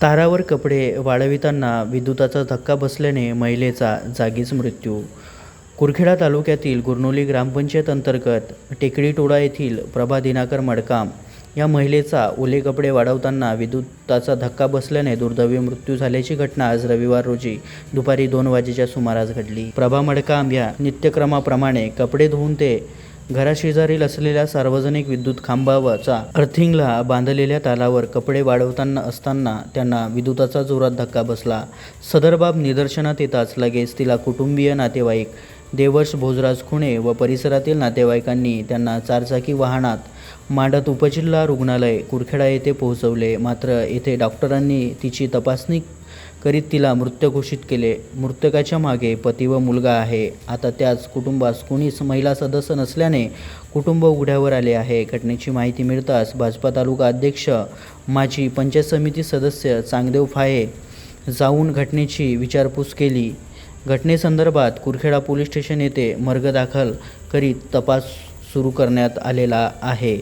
तारावर कपडे वाळविताना विद्युताचा धक्का बसल्याने महिलेचा जागीच मृत्यू. कुरखेडा तालुक्यातील गुरनोली ग्रामपंचायत अंतर्गत टेकडीटोळा येथील प्रभा दिनाकर मडकाम या महिलेचा ओले कपडे वाळवताना विद्युताचा धक्का बसल्याने दुर्दैवी मृत्यू झाल्याची घटना आज रविवार रोजी दुपारी 2 वाजेच्या सुमारास घडली. प्रभा मडकाम या नित्यक्रमाप्रमाणे कपडे धुवून ते घराशेजारील असलेल्या सार्वजनिक विद्युत खांबावरचा अर्थिंगला बांधलेल्या तालावर कपडे वाळवताना असताना त्यांना विद्युताचा जोरात धक्का बसला. सदर बाब निदर्शनात येताच लगेच तिला कुटुंबीय, नातेवाईक, देवर्ष भोजराज खुणे व परिसरातील नातेवाईकांनी त्यांना चारचाकी वाहनात मांडत उपजिल्हा रुग्णालय कुरखेडा येथे पोहोचवले. मात्र येथे डॉक्टरांनी तिची तपासणी करीत तिला मृत घोषित केले. मृतकाच्या मागे पती व मुलगा आहे. आता त्याच कुटुंबास कोणीच महिला सदस्य नसल्याने कुटुंब उघड्यावर आले आहे. घटनेची माहिती मिळताच भाजपा तालुका अध्यक्ष, माजी पंचायत समिती सदस्य चांगदेव फाये जाऊन घटनेची विचारपूस केली. घटनेसंदर्भात कुरखेडा पोलीस स्टेशन येथे मर्ग दाखल करीत तपास सुरू करण्यात आलेला आहे.